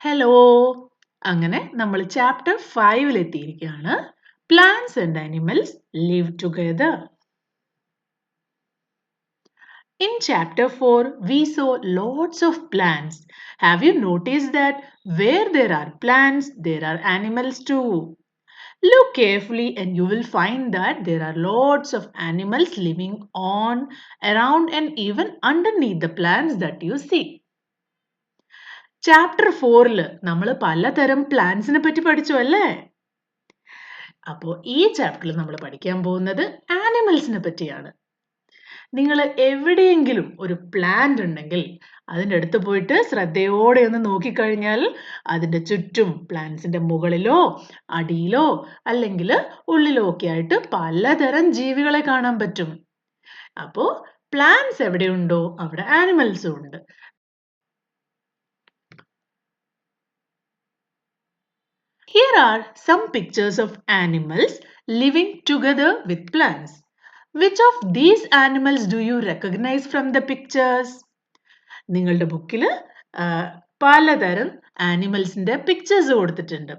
Hello അങ്ങനെ നമ്മൾ chapter 5 എത്തിയിരിക്കുകയാണ്. Plants and animals live together. In chapter 4 we saw lots of plants. Have you noticed that where there are plants there are animals too? Look carefully and you will find that there are lots of animals living on, around and even underneath the plants that you see. Chapter 4 നമ്മൾ പലതരം പ്ലാന്റ്സിനെ പറ്റി പഠിച്ചു അല്ലേ? അപ്പോൾ ഈ ചാപ്റ്ററിൽ നമ്മൾ പഠിക്കാൻ പോകുന്നത് ആനിമൽസിനെ പറ്റിയാണ്. നിങ്ങൾ എവിടെയെങ്കിലും ഒരു പ്ലാന്റ് ഉണ്ടെങ്കിൽ അതിൻ്റെ അടുത്ത് പോയിട്ട് ശ്രദ്ധയോടെ ഒന്ന് നോക്കിക്കഴിഞ്ഞാൽ അതിൻ്റെ ചുറ്റും പ്ലാന്റ്സിന്റെ മുകളിലോ അടിയിലോ അല്ലെങ്കിൽ ഉള്ളിലോ ഒക്കെ ആയിട്ട് പലതരം ജീവികളെ കാണാൻ പറ്റും. അപ്പോൾ പ്ലാന്റ്സ് എവിടെയുണ്ടോ അവിടെ ആനിമൽസും ഉണ്ട്. Here are some pictures of animals living together with plants. Which of these animals do you recognize from the pictures? നിങ്ങളുടെ ബുക്കിൽ പലതരം ആനിമൽസിന്റെ പിക്ചേഴ്സ് കൊടുത്തിട്ടുണ്ട്.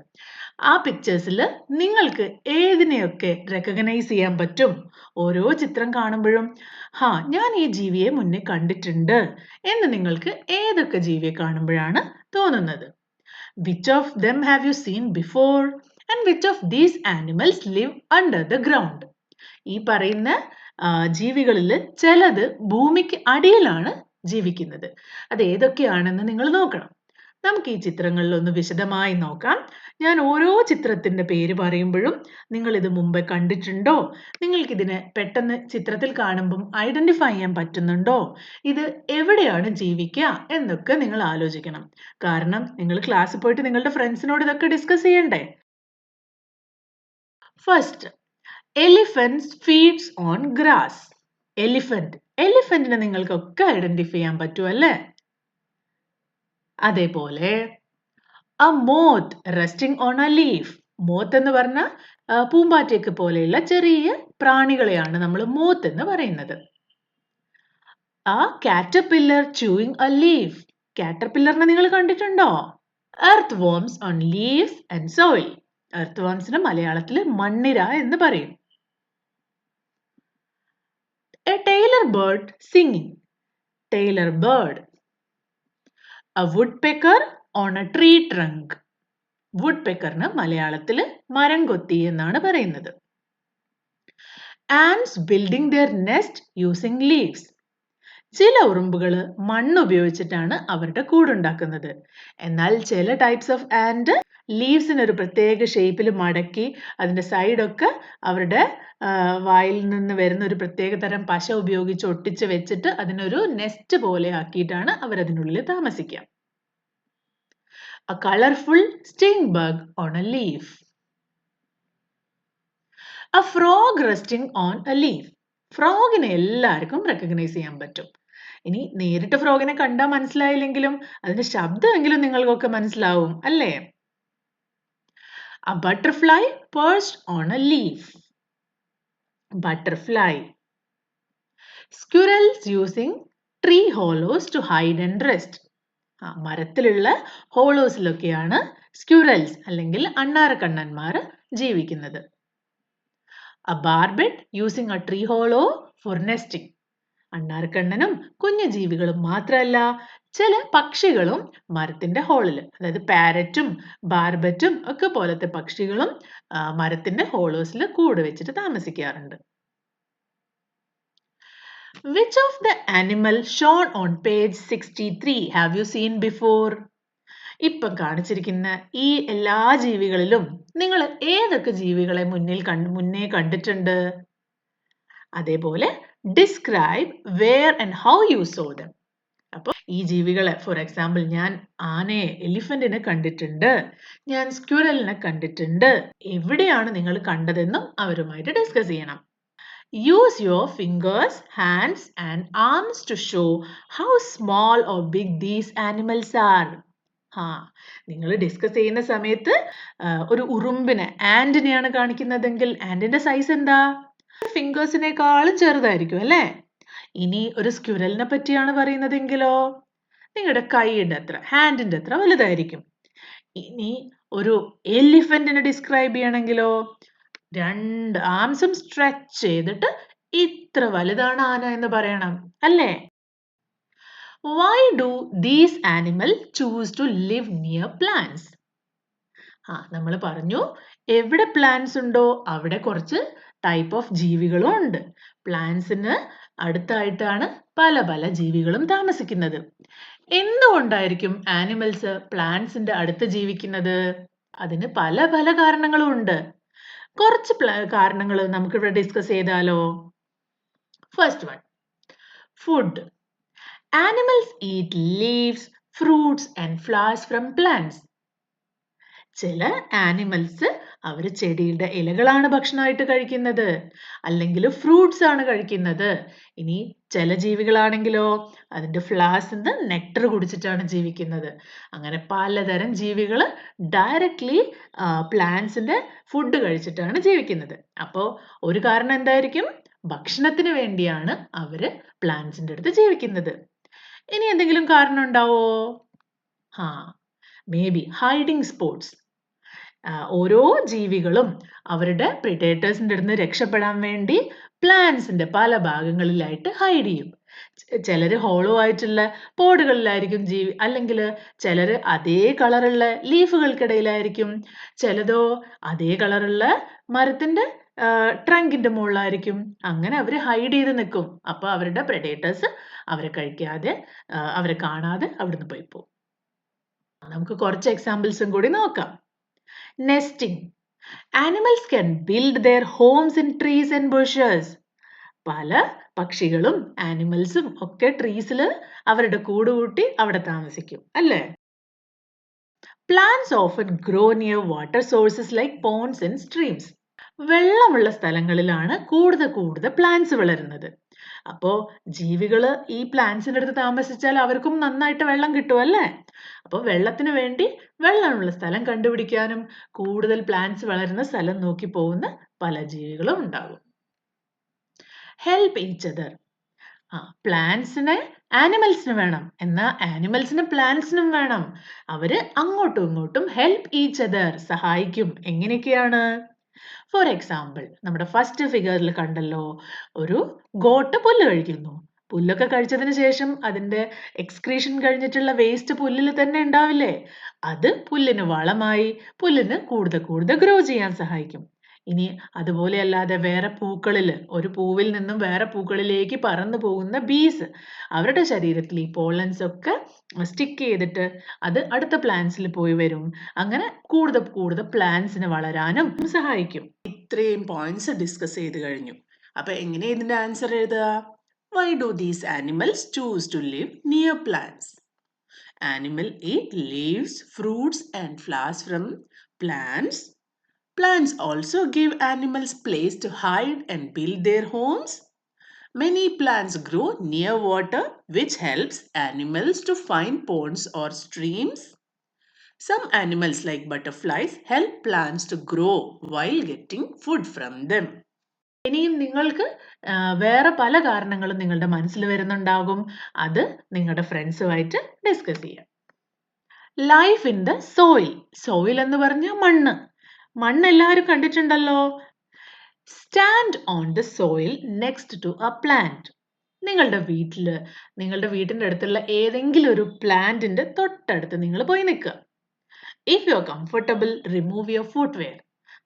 ആ പിക്ചേഴ്സിൽ നിങ്ങൾക്ക് ഏതിനെയൊക്കെ റെക്കഗ്നൈസ് ചെയ്യാൻ പറ്റും? ഓരോ ചിത്രം കാണുമ്പോഴും ഞാൻ ഈ ജീവിയെ മുന്നേ കണ്ടിട്ടുണ്ട് എന്ന് നിങ്ങൾക്ക് ഏതൊക്കെ ജീവിയെ കാണുമ്പോഴാണ് തോന്നുന്നത്? Which of them have you seen before? And which of these animals live under the ground? ഈ പറയുന്ന ജീവികളിൽ ചിലത് ഭൂമിക്ക് അടിയിലാണ് ജീവിക്കുന്നത്. അത് ഏതൊക്കെയാണെന്ന് നിങ്ങൾ നോക്കണം. നമുക്ക് ഈ ചിത്രങ്ങളിൽ ഒന്ന് വിശദമായി നോക്കാം. ഞാൻ ഓരോ ചിത്രത്തിന്റെ പേര് പറയുമ്പോഴും നിങ്ങൾ ഇത് മുമ്പേ കണ്ടിട്ടുണ്ടോ? നിങ്ങൾക്ക് ഇതിനെ പെട്ടെന്ന് ചിത്രത്തിൽ കാണുമ്പം ഐഡന്റിഫൈ ചെയ്യാൻ പറ്റുന്നുണ്ടോ? ഇത് എവിടെയാണ് ജീവിക്കുക എന്നൊക്കെ നിങ്ങൾ ആലോചിക്കണം. കാരണം നിങ്ങൾ ക്ലാസ്സിൽ പോയിട്ട് നിങ്ങളുടെ ഫ്രണ്ട്സിനോട് ഇതൊക്കെ ഡിസ്കസ് ചെയ്യണ്ടേ? First, elephants feeds on grass. എലിഫന്റിനെ നിങ്ങൾക്കൊക്കെ ഐഡന്റിഫൈ ചെയ്യാൻ പറ്റും അല്ലേ? അതേപോലെ a moth resting on a leaf. Moth എന്ന് പറഞ്ഞാൽ പൂമ്പാറ്റയ്ക്ക് പോലെയുള്ള ചെറിയ പ്രാണികളെയാണ് നമ്മൾ മോത്ത് എന്ന് പറയുന്നത്. a caterpillar chewing a leaf. കാറ്റർപില്ലറിനെ നിങ്ങൾ കണ്ടിട്ടുണ്ടോ? earthworms on leaves and soil. earthwormsന് മലയാളത്തിൽ മണ്ണിര എന്ന് പറയും. a tailor bird singing. tailor bird. a woodpecker on a tree trunk. woodpeckerന് മലയാളത്തിൽ മരം കൊത്തി എന്നാണ് പറയുന്നത്. ants building their nest using leaves. ചില ഉറുമ്പുകൾ മണ്ണ് ഉപയോഗിച്ചിട്ടാണ് അവരുടെ കൂടുണ്ടാക്കുന്നത്. എന്നാൽ ചില ടൈപ്സ് ഓഫ് ആൻഡ് ലീവ്സിന് ഒരു പ്രത്യേക ഷേപ്പിൽ മടക്കി അതിന്റെ സൈഡൊക്കെ അവരുടെ വായിൽ നിന്ന് വരുന്ന ഒരു പ്രത്യേക തരം പശ ഉപയോഗിച്ച് ഒട്ടിച്ച് വെച്ചിട്ട് അതിനൊരു നെസ്റ്റ് പോലെ ആക്കിയിട്ടാണ് അവർ അതിനുള്ളിൽ താമസിക്കുക. A colorful sting bug on a leaf. A frog resting on a leaf. ഫ്രോഗിനെ എല്ലാവർക്കും റെക്കഗ്നൈസ് ചെയ്യാൻ പറ്റും. ഇനി നേരിട്ട് ഫ്രോഗിനെ കണ്ടാൽ മനസ്സിലായില്ലെങ്കിലും അതിന്റെ ശബ്ദമെങ്കിലും നിങ്ങൾക്കൊക്കെ മനസ്സിലാവും അല്ലേ? A butterfly perched on a leaf. Butterfly. Squirrels using tree hollows to hide and rest. മരത്തിലുള്ള ഹോളോസിലൊക്കെയാണ് സ്ക്യൂറൽസ് അല്ലെങ്കിൽ അണ്ണാറക്കണ്ണന്മാർ ജീവിക്കുന്നത്. A barbet using a tree hollow for nesting. അണ്ണാറക്കണ്ണനും കുഞ്ഞു ജീവികളും മാത്രമല്ല ചില പക്ഷികളും മരത്തിന്റെ ഹോളിൽ, അതായത് പാരറ്റും ബാർബറ്റും ഒക്കെ പോലത്തെ പക്ഷികളും മരത്തിന്റെ ഹോളോസിൽ കൂട് വെച്ചിട്ട് താമസിക്കാറുണ്ട്. Which of the animal shown on page 63 have you seen before? ഇപ്പം കാണിച്ചിരിക്കുന്ന ഈ എല്ലാ ജീവികളിലും നിങ്ങൾ ഏതൊക്കെ ജീവികളെ മുന്നേ കണ്ടിട്ടുണ്ട്? അതേപോലെ describe where and how you saw them. അപ്പോൾ ഈ ജീവികളെ, ഫോർ എക്സാമ്പിൾ ഞാൻ ആനയെ, എലിഫന്റിനെ കണ്ടിട്ടുണ്ട്, ഞാൻ സ്ക്യൂറലിനെ കണ്ടിട്ടുണ്ട്, എവിടെയാണ് നിങ്ങൾ കണ്ടതെന്നും അവരുമായിട്ട് ഡിസ്കസ് ചെയ്യണം. Use your fingers, hands and arms to show how small or big these animals are. നിങ്ങൾ ഡിസ്കസ് ചെയ്യുന്ന സമയത്ത് ഒരു ഉറുമ്പിനെ, ആൻഡിനെയാണ് കാണിക്കുന്നതെങ്കിൽ ആൻഡിന്റെ സൈസ് എന്താ? ഫിംഗേഴ്സിനേക്കാളും ചെറുതായിരിക്കും അല്ലേ? ഇനി ഒരു സ്ക്യൂരലിനെ പറ്റിയാണ് പറയുന്നതെങ്കിലോ നിങ്ങളുടെ കൈയുടെ അത്ര, ഹാൻഡിന്റെ അത്ര വലുതായിരിക്കും. ഇനി ഒരു എലിഫന്റിനെ ഡിസ്ക്രൈബ് ചെയ്യണമെങ്കിലോ, 2 ആംസും സ്ട്രെച്ച് ചെയ്തിട്ട് ഇത്ര വലുതാണ് ആന എന്ന് പറയണം, അല്ലേ? Why do these animals choose to live near plants? നമ്മൾ പറഞ്ഞു എവിടെ പ്ലാന്റ്സ് ഉണ്ടോ അവിടെ കുറച്ച് ടൈപ്പ് ഓഫ് ജീവികളും ഉണ്ട്. പ്ലാന്റ്സിന് അടുത്തായിട്ടാണ് പല പല ജീവികളും താമസിക്കുന്നത്. എന്തുകൊണ്ടായിരിക്കും ആനിമൽസ് പ്ലാന്റ്സിന്റെ അടുത്ത് ജീവിക്കുന്നത്? അതിന് പല പല കാരണങ്ങളും ഉണ്ട്. കുറച്ച് കാരണങ്ങൾ നമുക്കിവിടെ ഡിസ്കസ് ചെയ്താലോ? First one, food. Animals eat leaves, fruits and flowers from plants. ചില ആനിമൽസ് അവർ ചെടിയുടെ ഇലകളാണ് ഭക്ഷണമായിട്ട് കഴിക്കുന്നത്, അല്ലെങ്കിൽ ഫ്രൂട്ട്സ് ആണ് കഴിക്കുന്നത്. ഇനി ചില ജീവികളാണെങ്കിലോ അതിൻ്റെ ഫ്ലവേഴ്സിന്ന് നെക്ടർ കുടിച്ചിട്ടാണ് ജീവിക്കുന്നത്. അങ്ങനെ പലതരം ജീവികൾ ഡയറക്റ്റ്ലി പ്ലാന്റ്സിന്റെ ഫുഡ് കഴിച്ചിട്ടാണ് ജീവിക്കുന്നത്. അപ്പോൾ ഒരു കാരണം എന്തായിരിക്കും? ഭക്ഷണത്തിന് വേണ്ടിയാണ് അവര് പ്ലാന്റ്സിന്റെ അടുത്ത് ജീവിക്കുന്നത്. ഇനി എന്തെങ്കിലും കാരണം ഉണ്ടാവോ? May be hiding spots. ഓരോ ജീവികളും അവരുടെ പ്രിഡേറ്റേഴ്സിന്റെ അടുത്ത് രക്ഷപ്പെടാൻ വേണ്ടി പ്ലാന്റ്സിന്റെ പല ഭാഗങ്ങളിലായിട്ട് ഹൈഡ് ചെയ്യും. ചിലര് ഹോളോ ആയിട്ടുള്ള പോടുകളിലായിരിക്കും അല്ലെങ്കിൽ ചിലര് അതേ കളറുള്ള ലീഫുകൾക്കിടയിലായിരിക്കും, ചിലതോ അതേ കളറുള്ള മരത്തിന്റെ ട്രങ്കിന്റെ മുകളിലായിരിക്കും. അങ്ങനെ അവര് ഹൈഡ് ചെയ്ത് നിൽക്കും. അപ്പൊ അവരുടെ പ്രെഡേറ്റേഴ്സ് അവരെ കഴിക്കാതെ അവരെ കാണാതെ അവിടുന്ന് പോയി പോകും. നമുക്ക് കുറച്ച് എക്സാമ്പിൾസും കൂടി നോക്കാം. Nesting. Animals can build their homes in trees and bushes. പല പക്ഷികളും ആനിമൽസും ഒക്കെ ട്രീസിൽ അവരുടെ കൂട് കൂട്ടി അവിടെ താമസിക്കും, അല്ലേ? Plants often grow near water sources like ponds and streams. വെള്ളമുള്ള സ്ഥലങ്ങളിലാണ് കൂടുതൽ പ്ലാന്റ്സ് വളരുന്നത്. അപ്പോൾ ജീവികൾ ഈ പ്ലാന്റ്സിന്റെ അടുത്ത് താമസിച്ചാൽ അവർക്കും നന്നായിട്ട് വെള്ളം കിട്ടും, അല്ലേ? അപ്പോൾ വെള്ളത്തിന് വേണ്ടി വെള്ളമുള്ള സ്ഥലം കണ്ടുപിടിക്കാനും കൂടുതൽ പ്ലാന്റ്സ് വളരുന്ന സ്ഥലം നോക്കി പോകുന്ന പല ജീവികളും ഉണ്ടാകും. Help each other. പ്ലാന്റ്സിനെ ആനിമൽസിന് വേണം, എന്നാൽ ആനിമൽസിന് പ്ലാന്റ്സിനും വേണം. അവര് അങ്ങോട്ടും ഇങ്ങോട്ടും ഹെൽപ്പ് ഈച്ച് അതർ, സഹായിക്കും. എങ്ങനെയൊക്കെയാണ്? ഫോർ എക്സാമ്പിൾ, നമ്മുടെ ഫസ്റ്റ് ഫിഗറിൽ കണ്ടല്ലോ, ഒരു ഗോട്ട് പുല്ല് കഴിക്കുന്നു. പുല്ലൊക്കെ കഴിച്ചതിന് ശേഷം അതിന്റെ എക്സ്ക്രീഷൻ കഴിഞ്ഞിട്ടുള്ള വേസ്റ്റ് പുല്ലിൽ തന്നെ ഉണ്ടാവില്ലേ? അത് പുല്ലിന് വളമായി പുല്ലിന് കൂടുതൽ ഗ്രോ ചെയ്യാൻ സഹായിക്കും. ഇനി അതുപോലെ അല്ലാതെ വേറെ പൂക്കളിൽ, ഒരു പൂവിൽ നിന്നും വേറെ പൂക്കളിലേക്ക് പറന്നു പോകുന്ന ബീസ്, അവരുടെ ശരീരത്തിൽ ഈ പോളൻസ് ഒക്കെ സ്റ്റിക്ക് ചെയ്തിട്ട് അത് അടുത്ത പ്ലാന്റ്സിൽ പോയി വരും. അങ്ങനെ കൂടുതൽ പ്ലാന്റ്സിന് വളരാനും സഹായിക്കും. ഇത്രയും പോയിന്റ്സ് ഡിസ്കസ് ചെയ്ത് കഴിഞ്ഞു. അപ്പൊ എങ്ങനെ ഇതിന്റെ ആൻസർ എഴുതുക? Why do these animals choose to live near plants? Animal eat leaves, fruits and flowers from plants. Plants also give animals place to hide and build their homes. Many plants grow near water, which helps animals to find ponds or streams. Some animals like butterflies help plants to grow while getting food from them. ഇനിയും നിങ്ങൾക്ക് വേറെ പല കാരണങ്ങളും നിങ്ങളുടെ മനസ്സിൽ വരുന്നുണ്ടാകും. അത് നിങ്ങളുടെ ഫ്രണ്ട്സുമായിട്ട് ഡിസ്കസ് ചെയ്യാം. Life in the soil. Soil എന്ന് പറഞ്ഞാൽ മണ്ണ്. മണ്ണ് എല്ലാവരും കണ്ടിട്ടുണ്ടല്ലോ. Stand on the soil next to a plant. നിങ്ങളുടെ വീട്ടിൻ്റെ അടുത്തുള്ള ഏതെങ്കിലും ഒരു പ്ലാന്റിന്റെ തൊട്ടടുത്ത് നിങ്ങൾ പോയി നിൽക്കുക. If you are comfortable, remove your footwear.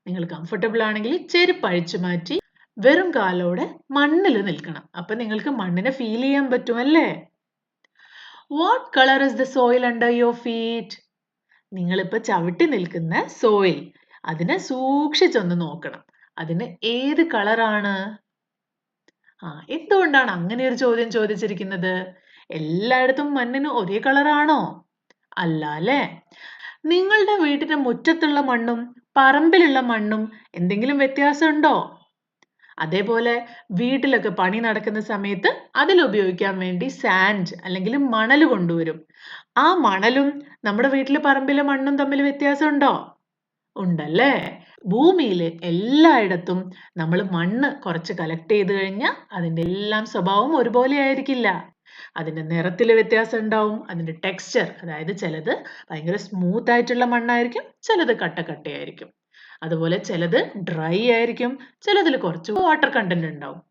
നിങ്ങൾ കംഫർട്ടബിൾ ആണെങ്കിൽ ചെരുപ്പ് അഴിച്ചു മാറ്റി വെറും കാലോടെ മണ്ണിൽ നിൽക്കണം. അപ്പൊ നിങ്ങൾക്ക് മണ്ണിനെ ഫീൽ ചെയ്യാൻ പറ്റും, അല്ലേ? What colour is the soil under your feet? നിങ്ങളിപ്പോ ചവിട്ടി നിൽക്കുന്ന സോയിൽ, അതിനെ സൂക്ഷിച്ചൊന്ന് നോക്കണം. അതിന് ഏത് കളറാണ്? എന്തുകൊണ്ടാണ് അങ്ങനെ ഒരു ചോദ്യം ചോദിച്ചിരിക്കുന്നത്? എല്ലായിടത്തും മണ്ണിന് ഒരേ കളറാണോ? അല്ല, അല്ലേ? നിങ്ങളുടെ വീട്ടിന്റെ മുറ്റത്തുള്ള മണ്ണും പറമ്പിലുള്ള മണ്ണും എന്തെങ്കിലും വ്യത്യാസമുണ്ടോ? അതേപോലെ വീട്ടിലൊക്കെ പണി നടക്കുന്ന സമയത്ത് അതിൽ ഉപയോഗിക്കാൻ വേണ്ടി സാൻഡ് അല്ലെങ്കിൽ മണൽ കൊണ്ടുവരും. ആ മണലും നമ്മുടെ വീട്ടിലെ പറമ്പിലെ മണ്ണും തമ്മിൽ വ്യത്യാസമുണ്ടോ? ഉണ്ടല്ലേ? ഭൂമിയിൽ എല്ലായിടത്തും നമ്മൾ മണ്ണ് കുറച്ച് കളക്ട് ചെയ്ത് കഴിഞ്ഞാൽ അതിൻ്റെ എല്ലാം സ്വഭാവം ഒരുപോലെ ആയിരിക്കില്ല. അതിൻ്റെ നിറത്തിൽ വ്യത്യാസം ഉണ്ടാവും, അതിൻ്റെ ടെക്സ്ചർ, അതായത് ചിലത് ഭയങ്കര സ്മൂത്ത് ആയിട്ടുള്ള മണ്ണായിരിക്കും, ചിലത് കട്ടയായിരിക്കും. അതുപോലെ ചിലത് ഡ്രൈ ആയിരിക്കും, ചിലതിൽ കുറച്ച് വാട്ടർ കണ്ടന്റ് ഉണ്ടാവും.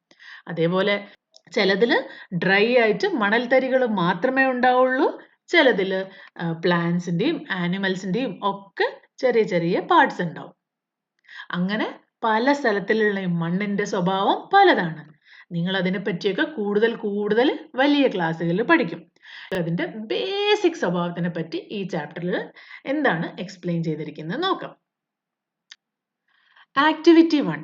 അതേപോലെ ചിലതിൽ ഡ്രൈ ആയിട്ട് മണൽത്തരികൾ മാത്രമേ ഉണ്ടാവുള്ളൂ, ചിലതിൽ പ്ലാന്റ്സിൻ്റെയും ആനിമൽസിൻ്റെയും ഒക്കെ ചെറിയ ചെറിയ പാർട്സ് ഉണ്ടാവും. അങ്ങനെ പല സ്ഥലത്തിലുള്ള ഈ മണ്ണിൻ്റെ സ്വഭാവം പലതാണ്. നിങ്ങൾ അതിനെ പറ്റിയൊക്കെ കൂടുതൽ വലിയ ക്ലാസ്സുകളിൽ പഠിക്കും. അതിൻ്റെ ബേസിക് സ്വഭാവത്തിനെ പറ്റി ഈ ചാപ്റ്ററിൽ എന്താണ് എക്സ്പ്ലെയിൻ ചെയ്തിരിക്കുന്നത് നോക്കാം. ആക്ടിവിറ്റി 1.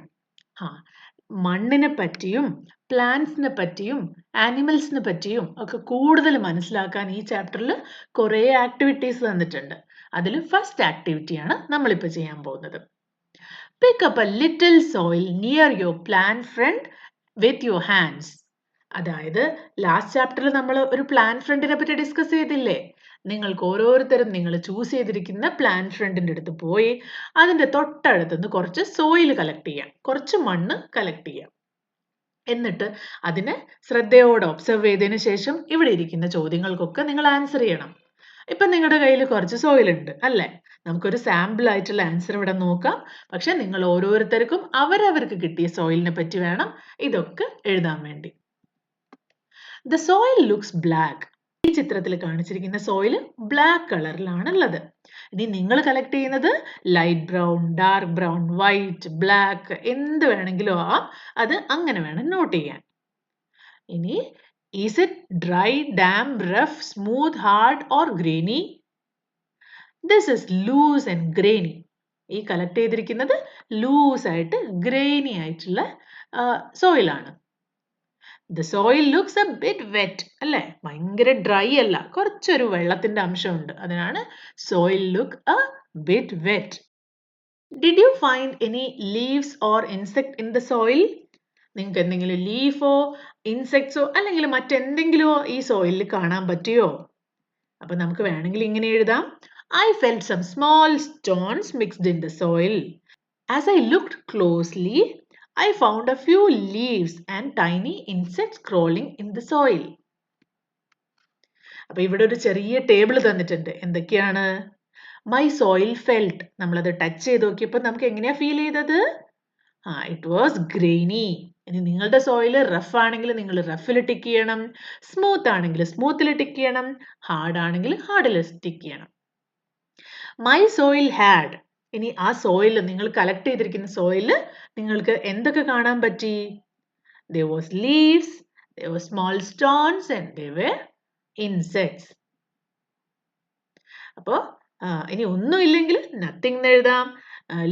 മണ്ണിനെ പറ്റിയും പ്ലാന്റ്സിനെ പറ്റിയും ആനിമൽസിനെ പറ്റിയും ഒക്കെ കൂടുതൽ മനസ്സിലാക്കാൻ ഈ ചാപ്റ്ററിൽ കുറേ ആക്ടിവിറ്റീസ് തന്നിട്ടുണ്ട്. അതിൽ ഫസ്റ്റ് ആക്ടിവിറ്റിയാണ് നമ്മളിപ്പോൾ ചെയ്യാൻ പോകുന്നത്. Pick up a little soil near your plant friend with your hands. അതായത് ലാസ്റ്റ് ചാപ്റ്ററിൽ നമ്മൾ ഒരു പ്ലാന്റ് ഫ്രണ്ടിനെ പറ്റി ഡിസ്കസ് ചെയ്തില്ലേ? നിങ്ങൾക്ക് ഓരോരുത്തരും നിങ്ങൾ ചൂസ് ചെയ്തിരിക്കുന്ന പ്ലാന്റ് ഫ്രണ്ടിൻ്റെ അടുത്ത് പോയി അതിൻ്റെ തൊട്ടടുത്തുനിന്ന് കുറച്ച് സോയിൽ കളക്ട് ചെയ്യാം, കുറച്ച് മണ്ണ് കളക്ട് ചെയ്യാം. എന്നിട്ട് അതിനെ ശ്രദ്ധയോടെ ഒബ്സർവ് ചെയ്തതിന് ശേഷം ഇവിടെ ഇരിക്കുന്ന ചോദ്യങ്ങൾക്കൊക്കെ നിങ്ങൾ ആൻസർ ചെയ്യണം. ഇപ്പം നിങ്ങളുടെ കയ്യിൽ കുറച്ച് സോയിൽ ഉണ്ട് അല്ലേ? നമുക്കൊരു സാമ്പിൾ ആയിട്ടുള്ള ആൻസർ ഇവിടെ നോക്കാം. പക്ഷെ നിങ്ങൾ ഓരോരുത്തർക്കും അവരവർക്ക് കിട്ടിയ സോയിലിനെ പറ്റി വേണം ഇതൊക്കെ എഴുതാൻ വേണ്ടി. The soil looks black. ഈ ചിത്രത്തിൽ കാണിച്ചിരിക്കുന്ന സോയിൽ ബ്ലാക്ക് കളറിലാണ് ഉള്ളത്. ഇനി നിങ്ങൾ കളക്ട് ചെയ്യുന്നത് light brown, dark brown, white, black എന്ത് വേണമെങ്കിലും ആവാം. അത് അങ്ങനെ വേണം നോട്ട് ചെയ്യാൻ. ഇനി is it dry, damp, rough, smooth, hard or grainy? This is loose and grainy. ഈ കളക്ട് ചെയ്തിരിക്കുന്നത് ലൂസ് ആയിട്ട് ഗ്രെയിനി ആയിട്ടുള്ള സോയിലാണ്. The soil looks a bit wet, അല്ലേ? ഭയങ്കര ഡ്രൈ അല്ല, കുറച്ചൊരു വെള്ളത്തിന്റെ അംശമുണ്ട്. അതിനാണ് soil look a bit wet. Did you find any leaves or insect in the soil? നിങ്ങൾക്ക് എന്തെങ്കിലും ലീഫോ ഇൻസെക്ട്സോ അല്ലെങ്കിൽ മറ്റെന്തെങ്കിലുമോ ഈ സോയിലിൽ കാണാൻ പറ്റിയോ? അപ്പൊ നമുക്ക് വേണമെങ്കിൽ ഇങ്ങനെ എഴുതാം. I felt some small stones mixed in the soil. As I looked closely, I found a few leaves and tiny insects crawling in the soil. അപ്പോൾ ഇവിടെ ഒരു ചെറിയ ടേബിൾ തന്നിട്ടുണ്ട്. എന്തൊക്കെയാണ്? My soil felt. നമ്മളത് ടച്ച് ചെയ്ത് നോക്കിയപ്പോൾ നമുക്ക് എങ്ങനെയാ ഫീൽ ചെയ്തത്? It was grainy. ഇനി നിങ്ങളുടെ സോയിൽ റഫ് ആണെങ്കിൽ നിങ്ങൾ റഫിൽ ടിക്ക് ചെയ്യണം, സ്മൂത്ത് ആണെങ്കിൽ സ്മൂത്തിൽ ടിക്ക് ചെയ്യണം, ഹാർഡ് ആണെങ്കിൽ ഹാർഡിൽ ടിക്ക് ചെയ്യണം. My soil had. ഇനി ആ സോയിൽ നിങ്ങൾ കളക്ട് ചെയ്തിരിക്കുന്ന സോയിൽ നിങ്ങൾക്ക് എന്തൊക്കെ കാണാൻ പറ്റി? There was leaves, there were small stones and there were insects. അപ്പോൾ ഇനി ഒന്നും ഇല്ലെങ്കിൽ നത്തിങ് എഴുതാം.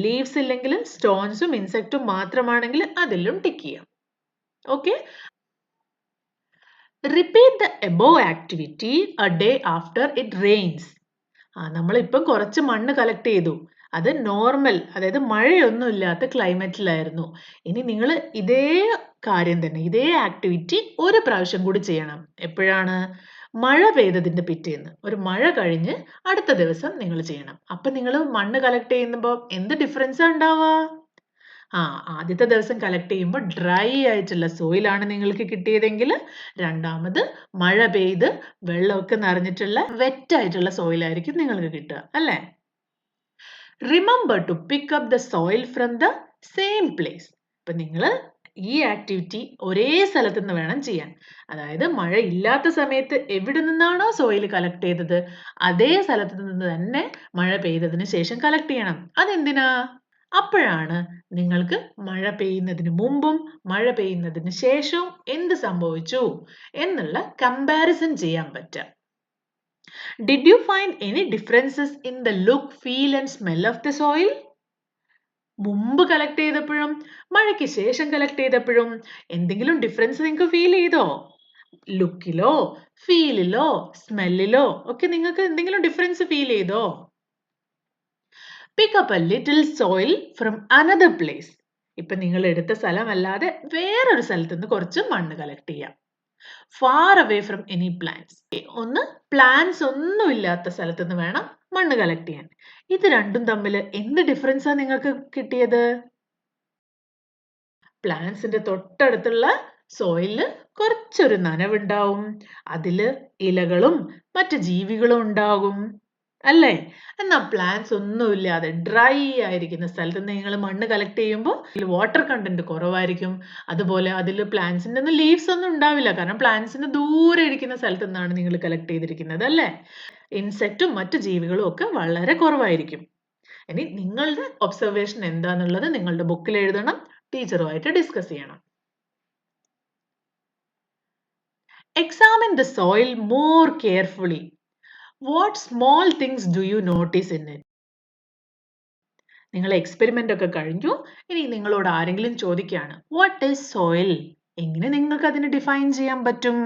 ലീവ്സ് ഇല്ലെങ്കിൽ സ്റ്റോൺസും ഇൻസെക്റ്റും മാത്രമാണെങ്കിൽ അതിലും ടിക്ക് ചെയ്യാം. Okay, repeat the above activity A day after it rains. നമ്മളിപ്പം കുറച്ച് മണ്ണ് കളക്ട് ചെയ്തു. അത് നോർമൽ, അതായത് മഴയൊന്നും ഇല്ലാത്ത ക്ലൈമറ്റിലായിരുന്നു. ഇനി നിങ്ങൾ ഇതേ കാര്യം തന്നെ, ഇതേ ആക്ടിവിറ്റി ഒരു പ്രാവശ്യം കൂടി ചെയ്യണം. എപ്പോഴാണ്? മഴ പെയ്തതിൻ്റെ പിറ്റേന്ന്, ഒരു മഴ കഴിഞ്ഞ് അടുത്ത ദിവസം നിങ്ങൾ ചെയ്യണം. അപ്പം നിങ്ങൾ മണ്ണ് കളക്ട് ചെയ്യുമ്പോൾ എന്ത് ഡിഫറൻസാ ഉണ്ടാവുക? ആദ്യത്തെ ദിവസം കളക്ട് ചെയ്യുമ്പോൾ ഡ്രൈ ആയിട്ടുള്ള സോയിലാണ് നിങ്ങൾക്ക് കിട്ടിയതെങ്കിൽ രണ്ടാമത് മഴ പെയ്ത് വെള്ളമൊക്കെ നിറഞ്ഞിട്ടുള്ള വെറ്റ് ആയിട്ടുള്ള സോയിലായിരിക്കും നിങ്ങൾക്ക് കിട്ടുക, അല്ലേ? Remember to pick up the soil from the same place. ഇപ്പം നിങ്ങൾ ഈ ആക്ടിവിറ്റി ഒരേ സ്ഥലത്ത് നിന്ന് വേണം ചെയ്യാൻ. അതായത് മഴ ഇല്ലാത്ത സമയത്ത് എവിടെ നിന്നാണോ സോയിൽ കളക്ട് ചെയ്തത് അതേ സ്ഥലത്ത് നിന്ന് തന്നെ മഴ പെയ്തതിന് ശേഷം കളക്ട് ചെയ്യണം. അതെന്തിനാ? അപ്പോഴാണ് നിങ്ങൾക്ക് മഴ പെയ്യുന്നതിന് മുമ്പും മഴ പെയ്യുന്നതിന് ശേഷവും എന്ത് സംഭവിച്ചു എന്നുള്ള കമ്പാരിസൺ ചെയ്യാൻ പറ്റുക. Did you find any differences in the look, feel and smell of the soil? മുമ്പ് കളക്ട് ചെയ്തപ്പോഴും മഴയ്ക്ക് ശേഷം കളക്ട് ചെയ്തപ്പോഴും എന്തെങ്കിലും ഡിഫറൻസ് നിങ്ങൾക്ക് ഫീൽ ചെയ്തോ? ലുക്കിലോ ഫീലിലോ സ്മെല്ലിലോ ഒക്കെ നിങ്ങൾക്ക് എന്തെങ്കിലും ഡിഫറൻസ് ഫീൽ ചെയ്തോ? Pick up a little soil from another place. ഇപ്പൊ നിങ്ങൾ എടുത്ത സ്ഥലമല്ലാതെ വേറൊരു സ്ഥലത്ത് നിന്ന് കുറച്ച് മണ്ണ് കളക്ട് ചെയ്യാം. Far away from any plants. ഒന്ന് പ്ലാന്റ്സ് ഒന്നും ഇല്ലാത്ത സ്ഥലത്ത് നിന്ന് വേണം മണ്ണ് കളക്ട് ചെയ്യാൻ. ഇത് രണ്ടും തമ്മിൽ എന്ത് ഡിഫറൻസാ നിങ്ങൾക്ക് കിട്ടിയത്? പ്ലാന്റ്സിന്റെ തൊട്ടടുത്തുള്ള സോയിലിൽ കുറച്ചൊരു നനവുണ്ടാവും. അതില് ഇലകളും മറ്റ് ജീവികളും ഉണ്ടാകും അല്ലേ? എന്നാൽ പ്ലാന്റ്സ് ഒന്നുമില്ലാതെ ഡ്രൈ ആയിരിക്കുന്ന സ്ഥലത്ത് നിങ്ങൾ മണ്ണ് കളക്ട് ചെയ്യുമ്പോൾ വാട്ടർ കണ്ടന്റ് കുറവായിരിക്കും. അതുപോലെ അതിൽ പ്ലാന്റ്സിന്റെ ഒന്നും ലീവ്സ് ഒന്നും ഉണ്ടാവില്ല, കാരണം പ്ലാന്റ്സിന് ദൂരെ ഇരിക്കുന്ന സ്ഥലത്ത് നിന്നാണ് നിങ്ങൾ കളക്ട് ചെയ്തിരിക്കുന്നത് അല്ലേ? ഇൻസെക്റ്റും മറ്റു ജീവികളും ഒക്കെ വളരെ കുറവായിരിക്കും. ഇനി നിങ്ങളുടെ ഒബ്സർവേഷൻ എന്താന്നുള്ളത് നിങ്ങളുടെ ബുക്കിൽ എഴുതണം, ടീച്ചറുമായിട്ട് ഡിസ്കസ് ചെയ്യണം. Examine the soil more carefully. What small things do you notice in it? നിങ്ങൾ എക്സ്പെരിമെന്റ് ഒക്കെ കഴിഞ്ഞു. ഇനി നിങ്ങളോട് ആരെങ്കിലും ചോദിക്കുകയാണ് വാട്ട് ഈസ് സോയിൽ, എങ്ങനെ നിങ്ങൾക്ക് അതിനെ ഡിഫൈൻ ചെയ്യാൻ പറ്റും?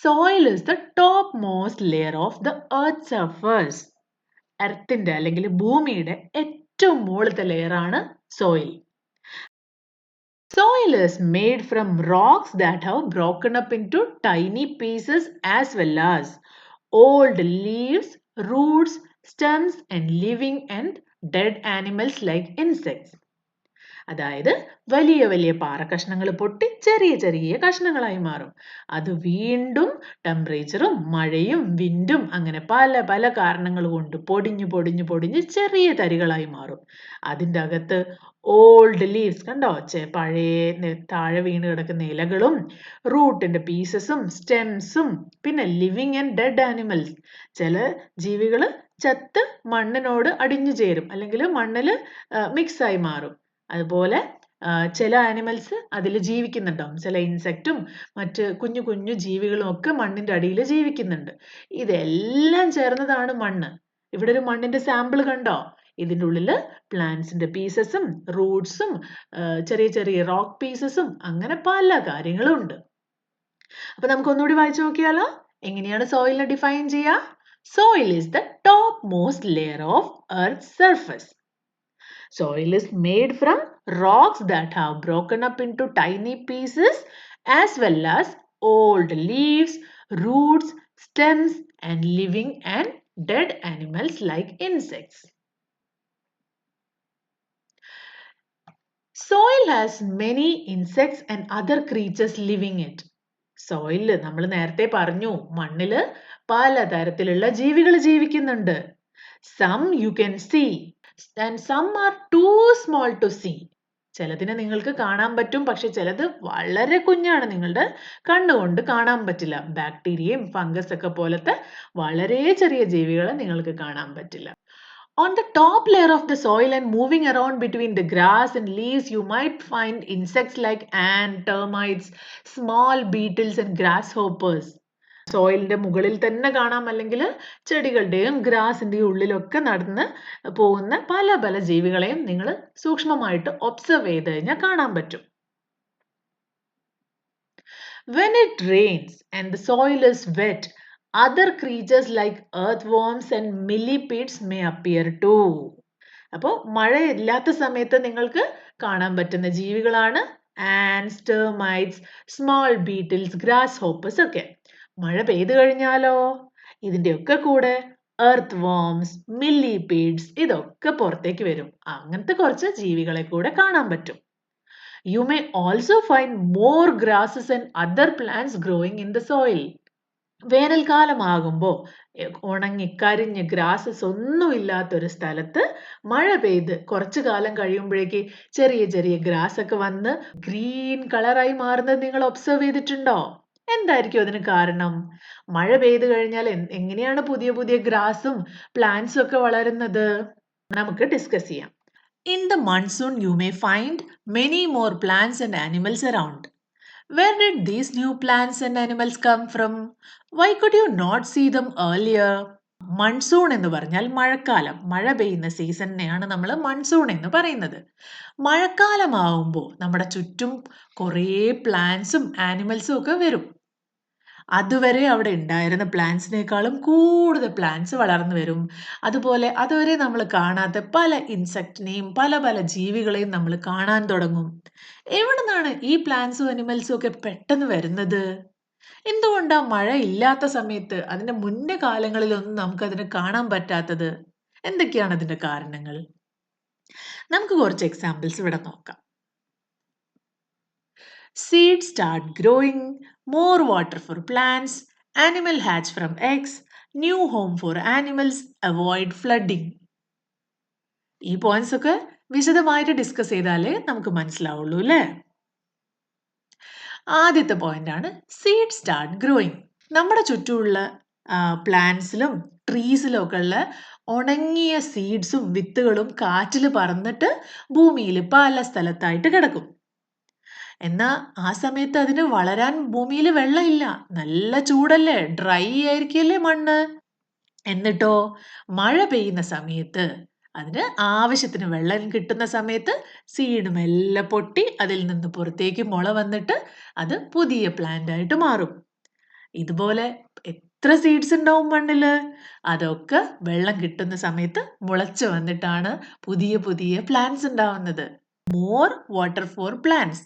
Soil is the top most layer of the earth surface. എർത്തിന്റെ അല്ലെങ്കിൽ ഭൂമിയുടെ ഏറ്റവും മുകളിലത്തെ ലെയർ ആണ് soil. Soil is made from rocks that have broken up into tiny pieces as well as old leaves, roots, stems and living and dead animals like insects. അതായത് വലിയ വലിയ പാറക്കഷ്ണങ്ങൾ പൊട്ടി ചെറിയ ചെറിയ കഷ്ണങ്ങളായി മാറും. അത് വീണ്ടും ടെമ്പറേച്ചറും മഴയും വിൻഡും അങ്ങനെ പല പല കാരണങ്ങൾ കൊണ്ട് പൊടിഞ്ഞു പൊടിഞ്ഞു പൊടിഞ്ഞ് ചെറിയ തരികളായി മാറും. അതിൻ്റെ അകത്ത് ഓൾഡ് ലീവ്സ് കണ്ടോ, പഴയ താഴെ വീണ് കിടക്കുന്ന ഇലകളും റൂട്ടിന്റെ പീസസും സ്റ്റെംസും പിന്നെ ലിവിങ് ആൻഡ് ഡെഡ് ആനിമൽസ്, ചില ജീവികൾ ചത്ത് മണ്ണിനോട് അടിഞ്ഞു ചേരും അല്ലെങ്കിൽ മണ്ണിൽ മിക്സ് ആയി മാറും. അതുപോലെ ചില ആനിമൽസ് അതിൽ ജീവിക്കുന്നുണ്ടാവും, ചില ഇൻസെക്റ്റും മറ്റ് കുഞ്ഞു കുഞ്ഞു ജീവികളും ഒക്കെ മണ്ണിന്റെ അടിയിൽ ജീവിക്കുന്നുണ്ട്. ഇതെല്ലാം ചേർന്നതാണ് മണ്ണ്. ഇവിടെ ഒരു മണ്ണിന്റെ സാമ്പിൾ കണ്ടോ? ഇതിൻ്റെ ഉള്ളിൽ പ്ലാന്റ്സിന്റെ പീസസും റൂട്ട്സും ചെറിയ ചെറിയ റോക്ക് പീസസും അങ്ങനെ പല കാര്യങ്ങളും ഉണ്ട്. അപ്പൊ നമുക്ക് ഒന്നുകൂടി വായിച്ചു നോക്കിയാലോ? എങ്ങനെയാണ് സോയിലിനെ ഡിഫൈൻ ചെയ്യുക? Soil is the top most layer of earth surface. Soil is made from rocks that have broken up into tiny pieces as well as old leaves, roots, stems and living and dead animals like insects. Soil has many insects and other creatures living in it. Soil നമ്മൾ നേരത്തെ പറഞ്ഞു മണ്ണിൽ പലതരത്തിലുള്ള ജീവികൾ ജീവിക്കുന്നുണ്ട്. Some you can see and some are too small to see. ചിലതിനെ നിങ്ങൾക്ക് കാണാൻ പറ്റും, പക്ഷെ ചിലത് വളരെ കുഞ്ഞാണ്, നിങ്ങളുടെ കണ്ണുകൊണ്ട് കാണാൻ പറ്റില്ല. ബാക്ടീരിയയും ഫംഗസ് ഒക്കെ പോലത്തെ വളരെ ചെറിയ ജീവികളെ നിങ്ങൾക്ക് കാണാൻ പറ്റില്ല. On the top layer of the soil and moving around between the grass and leaves, you might find insects like ants, termites, small beetles and grasshoppers. സോയിലിന്റെ മുകളിൽ തന്നെ കാണാം, അല്ലെങ്കിൽ ചെടികളുടെയും ഗ്രാസിന്റെയും ഉള്ളിലൊക്കെ നടന്ന് പോകുന്ന പല പല ജീവികളെയും നിങ്ങൾ സൂക്ഷ്മമായിട്ട് ഒബ്സർവ് ചെയ്ത് കഴിഞ്ഞാൽ കാണാൻ പറ്റും. When it rains and the soil is wet, other creatures like earthworms and millipedes may appear too. അപ്പോൾ മഴയില്ലാത്ത സമയത്ത് നിങ്ങൾക്ക് കാണാൻ പറ്റുന്ന ജീവികളാണ് ants, termites, small beetles, grasshoppers ഒക്കെ. മഴ പെയ്തു കഴിഞ്ഞാലോ ഇതിൻ്റെയൊക്കെ കൂടെ എർത്ത് വോംസ്, മില്ലിപീഡ്സ് ഇതൊക്കെ പുറത്തേക്ക് വരും. അങ്ങനത്തെ കുറച്ച് ജീവികളെ കൂടെ കാണാൻ പറ്റും. You may also find more grasses and other plants growing in the soil. വേനൽക്കാലമാകുമ്പോൾ ഉണങ്ങിക്കരിഞ്ഞ് ഗ്രാസസ് ഒന്നും ഇല്ലാത്തൊരു സ്ഥലത്ത് മഴ പെയ്ത് കുറച്ചു കാലം കഴിയുമ്പോഴേക്ക് ചെറിയ ചെറിയ ഗ്രാസ് ഒക്കെ വന്ന് ഗ്രീൻ കളറായി മാറുന്നത് നിങ്ങൾ ഒബ്സർവ് ചെയ്തിട്ടുണ്ടോ? എന്തായിരിക്കും അതിന് കാരണം? മഴ പെയ്തു കഴിഞ്ഞാൽ എങ്ങനെയാണ് പുതിയ പുതിയ ഗ്രാസും പ്ലാന്റ്സും ഒക്കെ വളരുന്നത്? നമുക്ക് ഡിസ്കസ് ചെയ്യാം. In the monsoon, you may find many more plants and animals around. Where did these new plants and animals come from? Why could you not see them earlier? Monsoon എന്ന് പറഞ്ഞാൽ മഴക്കാലം, മഴ പെയ്യുന്ന സീസണിനെയാണ് നമ്മൾ മൺസൂൺ എന്ന് പറയുന്നത്. മഴക്കാലമാവുമ്പോൾ നമ്മുടെ ചുറ്റും കുറേ പ്ലാന്റ്സും ആനിമൽസും ഒക്കെ വരും. അതുവരെ അവിടെ ഉണ്ടായിരുന്ന പ്ലാന്റ്സിനേക്കാളും കൂടുതൽ പ്ലാന്റ്സ് വളർന്നു വരും. അതുപോലെ അതുവരെ നമ്മൾ കാണാത്ത പല ഇൻസെക്റ്റിനെയും പല പല ജീവികളെയും നമ്മൾ കാണാൻ തുടങ്ങും. എവിടെ നിന്നാണ് ഈ പ്ലാന്റ്സും അനിമൽസും ഒക്കെ പെട്ടെന്ന് വരുന്നത്? എന്തുകൊണ്ടാ മഴ ഇല്ലാത്ത സമയത്ത് അതിന്റെ മുന്നേ കാലങ്ങളിലൊന്നും നമുക്കതിനെ കാണാൻ പറ്റാത്തത്? എന്തൊക്കെയാണ് അതിന്റെ കാരണങ്ങൾ? നമുക്ക് കുറച്ച് എക്സാമ്പിൾസ് ഇവിടെ നോക്കാം. Seeds start growing, more water for plants, animal hatch from eggs, new home for animals, avoid flooding. ഈ പോയിന്റ്സ് ഒക്കെ വിശദമായിട്ട് ഡിസ്കസ് ചെയ്താലേ നമുക്ക് മനസ്സിലാവുള്ളൂ അല്ലേ? ആദ്യത്തെ പോയിന്റ് ആണ് സീഡ് സ്റ്റാർട്ട് ഗ്രോയിങ്. നമ്മുടെ ചുറ്റുമുള്ള പ്ലാന്റ്സിലും ട്രീസിലും ഒക്കെ ഉള്ള ഉണങ്ങിയ സീഡ്സും വിത്തുകളും കാറ്റിൽ പറന്നിട്ട് ഭൂമിയിൽ പല സ്ഥലത്തായിട്ട് കിടക്കും. എന്നാ ആ സമയത്ത് അതിന് വളരാൻ ഭൂമിയിൽ വെള്ളമില്ല, നല്ല ചൂടല്ലേ, ഡ്രൈ ആയിരിക്കല്ലേ മണ്ണ്. എന്നിട്ടോ മഴ പെയ്യുന്ന സമയത്ത് അതിന് ആവശ്യത്തിന് വെള്ളം കിട്ടുന്ന സമയത്ത് സീഡ് മെല്ലെ പൊട്ടി അതിൽ നിന്ന് പുറത്തേക്ക് മുള വന്നിട്ട് അത് പുതിയ പ്ലാന്റ് ആയിട്ട് മാറും. ഇതുപോലെ എത്ര സീഡ്സ് ഉണ്ടാവും മണ്ണില്, അതൊക്കെ വെള്ളം കിട്ടുന്ന സമയത്ത് മുളച്ചു വന്നിട്ടാണ് പുതിയ പുതിയ പ്ലാന്റ്സ് ഉണ്ടാവുന്നത്. More water for plants.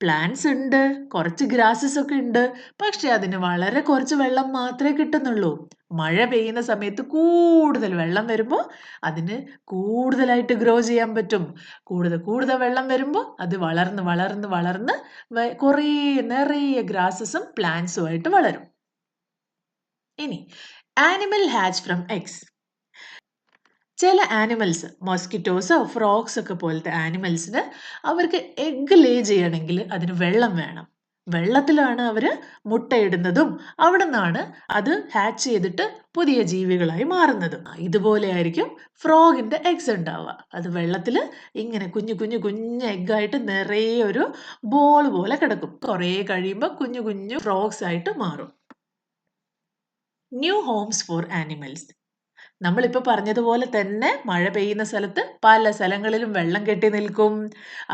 Plants ഉണ്ട്, കുറച്ച് ഗ്രാസസ് ഒക്കെ ഉണ്ട്, പക്ഷെ അതിന് വളരെ കുറച്ച് വെള്ളം മാത്രമേ കിട്ടുന്നുള്ളൂ. മഴ പെയ്യുന്ന സമയത്ത് കൂടുതൽ വെള്ളം വരുമ്പോൾ അതിന് കൂടുതലായിട്ട് ഗ്രോ ചെയ്യാൻ പറ്റും. കൂടുതൽ വെള്ളം വരുമ്പോൾ അത് വളർന്ന് വളർന്ന് വളർന്ന് കുറേ നിറയെ ഗ്രാസസും പ്ലാന്റ്സും ആയിട്ട് വളരും. ഇനി ആനിമൽ ഹാച്ച് ഫ്രം എഗ്സ്. ചില ആനിമൽസ്, മോസ്കിറ്റോസോ ഫ്രോഗ്സ് ഒക്കെ പോലത്തെ ആനിമൽസിന് അവർക്ക് എഗ്ഗ് ലേ ചെയ്യണമെങ്കിൽ അതിന് വെള്ളം വേണം. വെള്ളത്തിലാണ് അവർ മുട്ടയിടുന്നതും അവിടെ നിന്നാണ് അത് ഹാച്ച് ചെയ്തിട്ട് പുതിയ ജീവികളായി മാറുന്നത്. ഇതുപോലെ ആയിരിക്കും ഫ്രോഗിന്റെ എഗ്സ് ഉണ്ടാവുക. അത് വെള്ളത്തിൽ ഇങ്ങനെ കുഞ്ഞു കുഞ്ഞു കുഞ്ഞു എഗ്ഗായിട്ട് നിറയെ ഒരു ബോൾ പോലെ കിടക്കും. കുറേ കഴിയുമ്പോൾ കുഞ്ഞു കുഞ്ഞു ഫ്രോഗ്സ് ആയിട്ട് മാറും. New homes for animals. നമ്മളിപ്പോൾ പറഞ്ഞതുപോലെ തന്നെ മഴ പെയ്യുന്ന സ്ഥലത്ത് പല സ്ഥലങ്ങളിലും വെള്ളം കെട്ടി നിൽക്കും.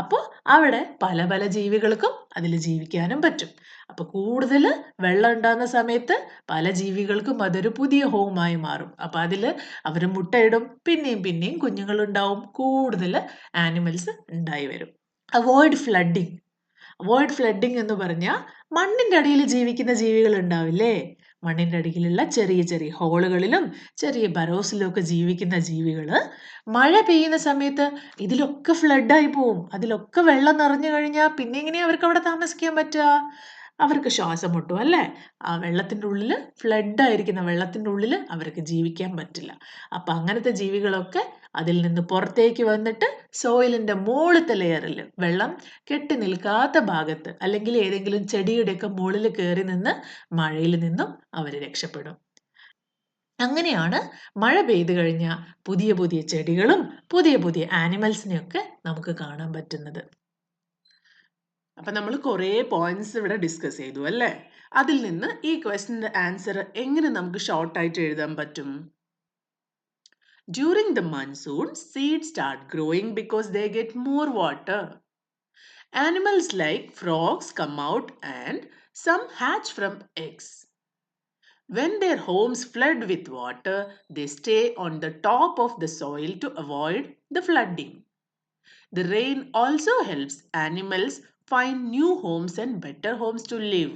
അപ്പോൾ അവിടെ പല പല ജീവികൾക്കും അതിൽ ജീവിക്കാനും പറ്റും. അപ്പോൾ കൂടുതൽ വെള്ളം ഉണ്ടാകുന്ന സമയത്ത് പല ജീവികൾക്കും അതൊരു പുതിയ ഹോമായി മാറും. അപ്പോൾ അതിൽ അവർ മുട്ടയിടും, പിന്നെയും പിന്നെയും കുഞ്ഞുങ്ങളുണ്ടാവും, കൂടുതൽ ആനിമൽസ് ഉണ്ടായി വരും. Avoid flooding. അവോയ്ഡ് ഫ്ലഡിങ് എന്ന് പറഞ്ഞാൽ മണ്ണിൻ്റെ അടിയിൽ ജീവിക്കുന്ന ജീവികൾ ഉണ്ടാവില്ലേ, മണ്ണിൻ്റെ അടിയിലുള്ള ചെറിയ ചെറിയ ഹോളുകളിലും ചെറിയ ബറോസിലും ഒക്കെ ജീവിക്കുന്ന ജീവികൾ മഴ പെയ്യുന്ന സമയത്ത് ഇതിലൊക്കെ ഫ്ലഡായി പോവും. അതിലൊക്കെ വെള്ളം നിറഞ്ഞു കഴിഞ്ഞാൽ പിന്നെ എങ്ങനെയാ അവർക്ക് അവിടെ താമസിക്കാൻ പറ്റുക? അവർക്ക് ശ്വാസം മുട്ടും അല്ലേ? ആ വെള്ളത്തിൻ്റെ ഉള്ളിൽ, ഫ്ലഡായിരിക്കുന്ന വെള്ളത്തിൻ്റെ ഉള്ളിൽ അവർക്ക് ജീവിക്കാൻ പറ്റില്ല. അപ്പം അങ്ങനത്തെ ജീവികളൊക്കെ അതിൽ നിന്ന് പുറത്തേക്ക് വന്നിട്ട് സോയിലിൻ്റെ മുകളിലത്തെ ലെയറിൽ, വെള്ളം കെട്ടി നിൽക്കാത്ത ഭാഗത്ത് അല്ലെങ്കിൽ ഏതെങ്കിലും ചെടിയുടെയൊക്കെ മുകളിൽ കയറി നിന്ന് മഴയിൽ നിന്നും അവർ രക്ഷപ്പെടും. അങ്ങനെയാണ് മഴ പെയ്തു കഴിഞ്ഞാൽ പുതിയ പുതിയ ചെടികളും പുതിയ പുതിയ ആനിമൽസിനെയൊക്കെ നമുക്ക് കാണാൻ പറ്റുന്നത്. അപ്പം നമ്മൾ കുറേ പോയിന്റ്സ് ഇവിടെ ഡിസ്കസ് ചെയ്തു അല്ലേ? അതിൽ നിന്ന് ഈ ക്വസ്റ്റിൻ്റെ ആൻസർ എങ്ങനെ നമുക്ക് ഷോർട്ടായിട്ട് എഴുതാൻ പറ്റും? During the monsoon, seeds start growing because they get more water. Animals like frogs come out and some hatch from eggs. When their homes flood with water, they stay on the top of the soil to avoid the flooding. The rain also helps animals find new homes and better homes to live.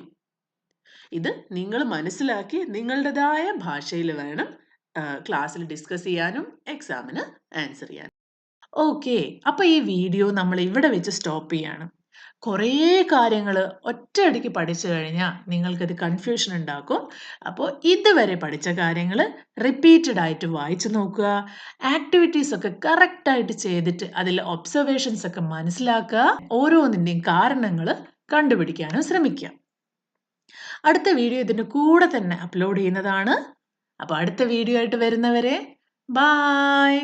ഇത് നിങ്ങൾ മനസ്സിലാക്കി നിങ്ങളുടേതായ ഭാഷയിൽ വേണം ക്ലാസ്സിൽ discuss ചെയ്യാനും എക്സാമിന് answer ചെയ്യാനും. ഓക്കെ, അപ്പോൾ ഈ വീഡിയോ നമ്മൾ ഇവിടെ വെച്ച് സ്റ്റോപ്പ് ചെയ്യാണ്. കുറേ കാര്യങ്ങൾ ഒറ്റയടിക്ക് പഠിച്ചു കഴിഞ്ഞാൽ നിങ്ങൾക്കത് കൺഫ്യൂഷൻ ഉണ്ടാക്കും. അപ്പോൾ ഇതുവരെ പഠിച്ച കാര്യങ്ങൾ റിപ്പീറ്റഡ് ആയിട്ട് വായിച്ചു നോക്കുക. ആക്ടിവിറ്റീസ് ഒക്കെ കറക്റ്റായിട്ട് ചെയ്തിട്ട് അതിൽ ഒബ്സർവേഷൻസ് ഒക്കെ മനസ്സിലാക്കുക. ഓരോന്നിൻ്റെയും കാരണങ്ങൾ കണ്ടുപിടിക്കാനും ശ്രമിക്കുക. അടുത്ത വീഡിയോ ഇതിൻ്റെ കൂടെ തന്നെ അപ്ലോഡ് ചെയ്യുന്നതാണ്. അപ്പോൾ അടുത്ത വീഡിയോ ആയിട്ട് വരുന്നവരെ ബൈ.